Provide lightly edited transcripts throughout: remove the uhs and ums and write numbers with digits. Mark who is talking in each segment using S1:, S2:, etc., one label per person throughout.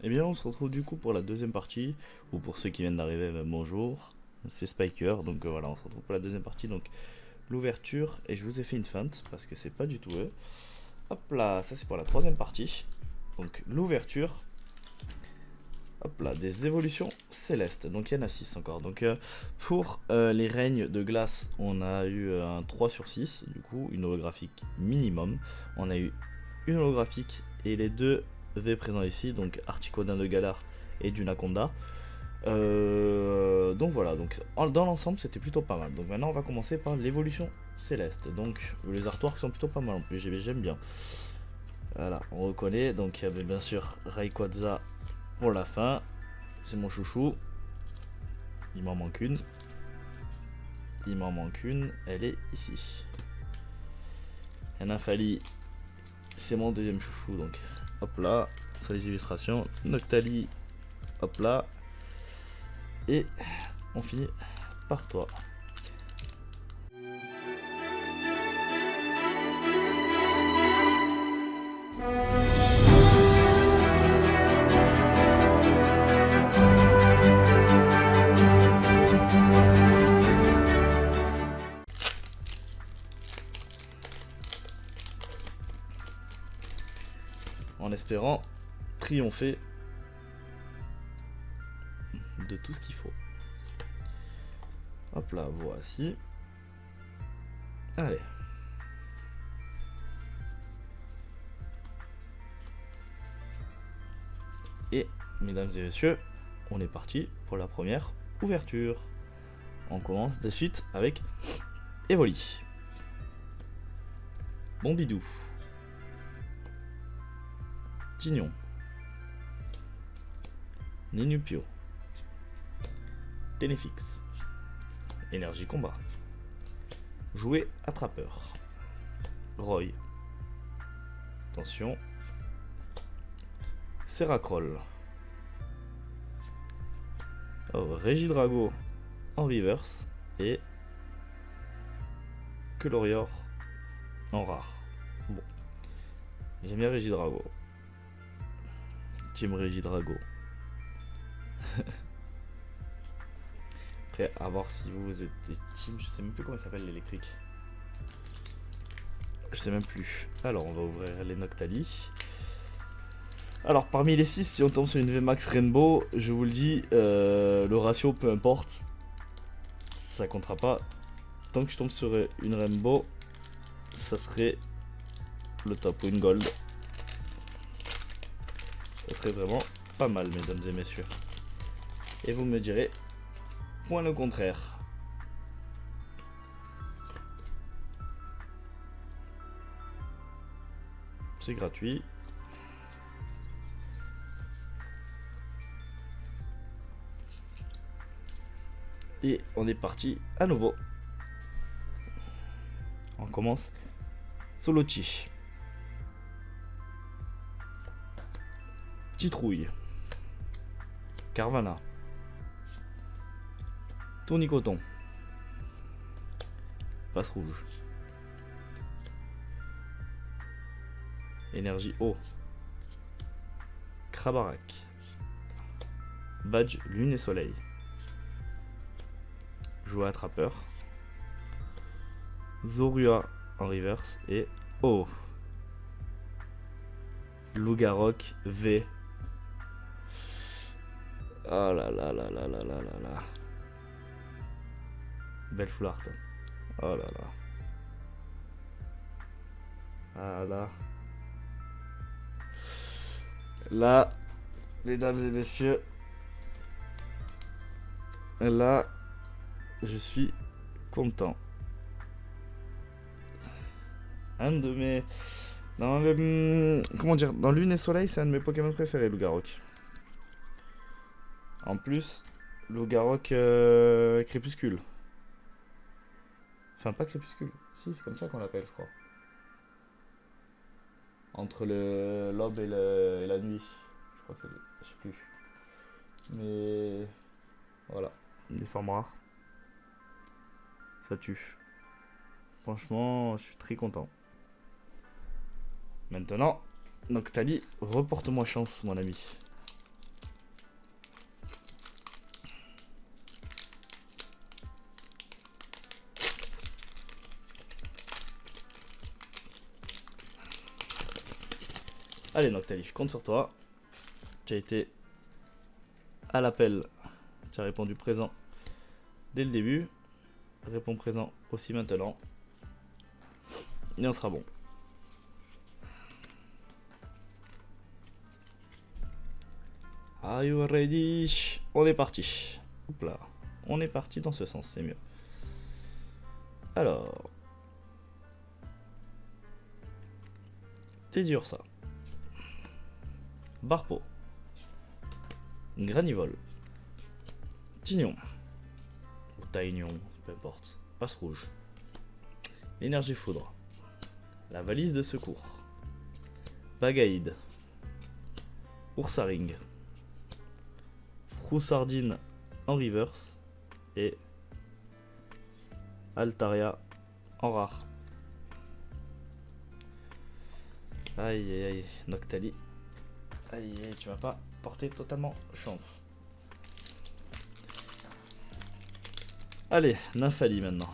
S1: Eh bien, on se retrouve du coup pour la deuxième partie, ou pour ceux qui viennent d'arriver, bonjour, c'est Spiker, donc voilà, on se retrouve pour la deuxième partie, donc l'ouverture, et je vous ai fait une feinte, parce que c'est pas du tout eux. Hop là, ça c'est pour la troisième partie, donc l'ouverture, hop là, des évolutions célestes, donc il y en a 6 encore. Donc pour les règnes de glace, on a eu un 3 sur 6, du coup, une holographique minimum, on a eu une holographique, et les deux V présents ici, donc Articodin de Galar et Dunaconda. Donc voilà, donc dans l'ensemble c'était plutôt pas mal. Donc maintenant on va commencer par l'évolution céleste. Donc les artworks sont plutôt pas mal en plus, j'aime bien. Voilà, on reconnaît. Donc il y avait bien sûr Rayquaza pour la fin. C'est mon chouchou. Il m'en manque une. Il m'en manque une. Elle est ici. Anafali, c'est mon deuxième chouchou. Donc hop là, sur les illustrations. Noctali, hop là. Et on finit par toi. En espérant triompher de tout ce qu'il faut. Hop là, voici. Allez. Et, mesdames et messieurs, on est parti pour la première ouverture. On commence de suite avec Evoli. Bombidou. Tignon. Ninupio. Ténéfix. Énergie combat. Jouet attrapeur. Roy. Attention. Seracroll. Oh, Regidrago en reverse. Et Colorior en rare. Bon. J'aime bien Regidrago. Team Regidrago. Après, à voir si vous êtes des teams. Je sais même plus comment ça s'appelle l'électrique. Je sais même plus. Alors, on va ouvrir les Noctali. Alors, parmi les 6, si on tombe sur une VMAX Rainbow, je vous le dis, le ratio, peu importe, ça comptera pas. Tant que je tombe sur une Rainbow, ça serait le top, ou une Gold. Ça serait vraiment pas mal, mesdames et messieurs. Et vous me direz, point le contraire. C'est gratuit. Et on est parti à nouveau. On commence Solochi. Titrouille. Carvana. Tournicoton. Passe rouge. Énergie eau. Krabarak. Badge lune et soleil. Jouet attrapeur. Zorua en reverse et oh, Lougarok V. Oh là là là là là là là là. Belle full art. Oh là là. Ah là. Là, mesdames et messieurs, là, je suis content. Un de mes... Dans le... Comment dire? Dans Lune et Soleil, c'est un de mes Pokémon préférés, Lougarok. En plus, Lougarok Crépuscule. Enfin, pas Crépuscule. Si, c'est comme ça qu'on l'appelle, je crois. Entre l'aube et la nuit. Je crois que c'est... Je sais plus. Mais... Voilà. Des formes rares. Ça tue. Franchement, je suis très content. Maintenant, Noctali, reporte-moi chance, mon ami. Allez Noctali, je compte sur toi. Tu as été à l'appel. Tu as répondu présent dès le début. Réponds présent aussi maintenant. Et on sera bon. Are you ready? On est parti. Hop là. On est parti dans ce sens, c'est mieux. Alors. T'es dur ça. Barpo. Granivole. Tignon. Ou Taignon, peu importe. Passe rouge. L'énergie foudre. La valise de secours. Bagaïde. Oursaring. Froussardine en reverse. Et Altaria en rare. Aïe aïe aïe, Noctali. Aïe aïe, tu m'as pas porté totalement chance. Allez, Nymphali maintenant.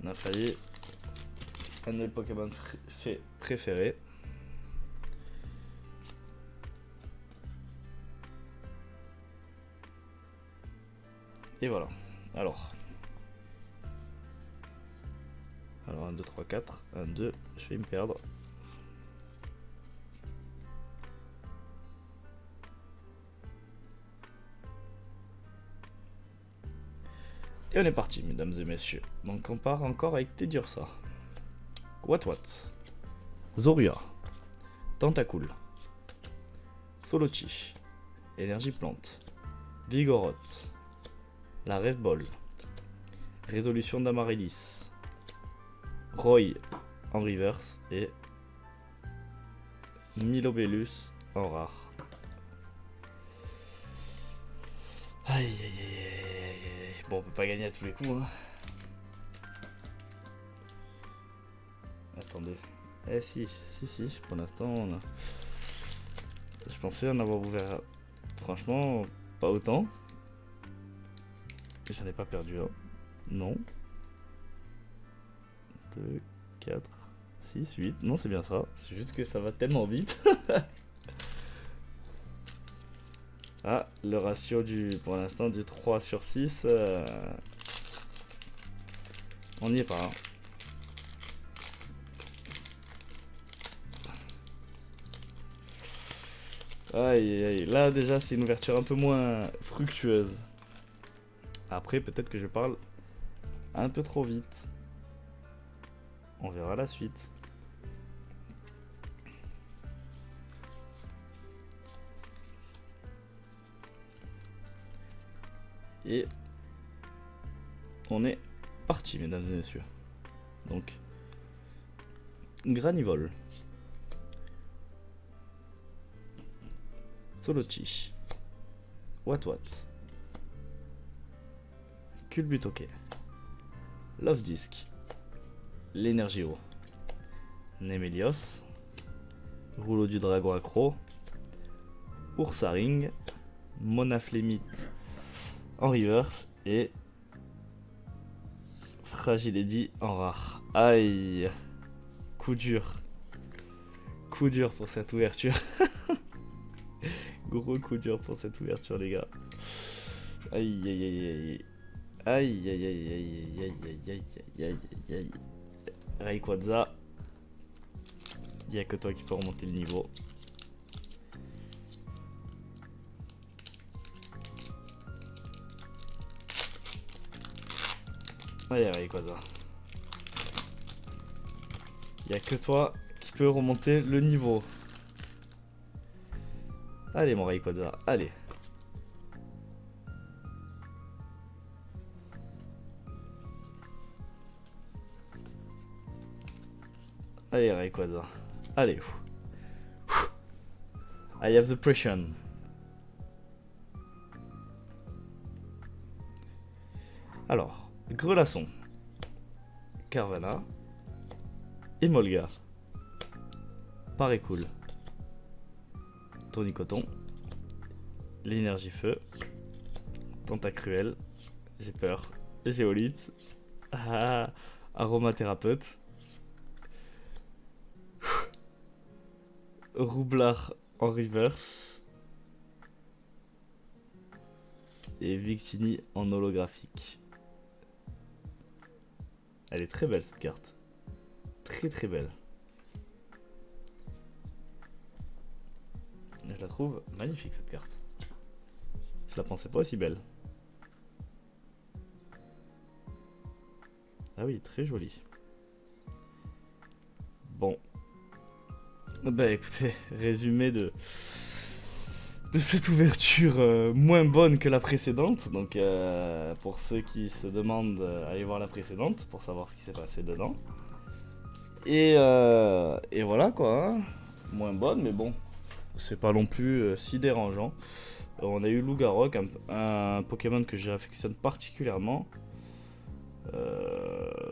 S1: Nymphali, un de mes Pokémon préférés. Et voilà. Alors 1, 2, 3, 4. 1, 2. Je vais me perdre. Et on est parti, mesdames et messieurs. Donc on part encore avec Teddiursa. What. Zorua. Tentacool. Solochi. Énergie plante. Vigoroth. La Rêve Ball. Résolution d'Amaryllis. Roy en reverse et Milobellus en rare. Aïe aïe aïe aïe. Bon, on peut pas gagner à tous les coups. Hein. Attendez. Si. Pour l'instant, on a... je pensais en avoir ouvert. Franchement, pas autant. J'en ai pas perdu un. Non. 2, 4, 6, 8. Non, c'est bien ça. C'est juste que ça va tellement vite. Ah, le ratio pour l'instant du 3 sur 6. On n'y est pas. Hein. Aïe, aïe. Là, déjà, c'est une ouverture un peu moins fructueuse. Après, peut-être que je parle un peu trop vite. On verra la suite. Et on est parti, mesdames et messieurs. Donc, Granivole. Solochi. What. Culbutoke. Love Disc. L'Energio. Nemelios. Rouleau du Dragon Accro. Oursaring. Monaflémite en reverse. Et Fragiledy en rare. Aïe. Coup dur. Coup dur pour cette ouverture. Gros coup dur pour cette ouverture, les gars. Aïe aïe aïe aïe. Aïe aïe aïe aïe aïe aïe aïe aïe aïe. Rayquaza. Il n'y a que toi qui peux remonter le niveau. Allez Rayquaza. Il n'y a que toi qui peux remonter le niveau. Allez mon Rayquaza, allez. Allez Rayquaza, allez. I have the pressure. Alors, Grelasson, Carvana, Emolga, Parécool, Tonicoton, l'énergie feu, Tentacruel. J'ai peur. Géolite. Ah, aromathérapeute. Roublard en reverse. Et Victini en holographique. Elle est très belle cette carte. Très très belle. Je la trouve magnifique cette carte. Je la pensais pas aussi belle. Ah oui, très jolie. Bon. Bah écoutez, résumé de cette ouverture moins bonne que la précédente. Donc pour ceux qui se demandent, allez voir la précédente pour savoir ce qui s'est passé dedans. Et voilà quoi. Hein. Moins bonne, mais bon. C'est pas non plus si dérangeant. On a eu Lougarok, un Pokémon que j'affectionne particulièrement.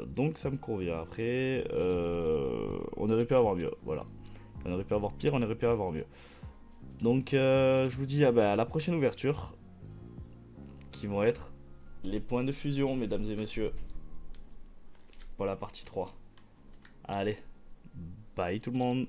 S1: Donc ça me convient. Après, on aurait pu avoir mieux. Voilà. On aurait pu avoir pire, on aurait pu avoir mieux. Donc je vous dis à la prochaine ouverture. Qui vont être les points de fusion, mesdames et messieurs. Pour la partie 3. Allez. Bye tout le monde.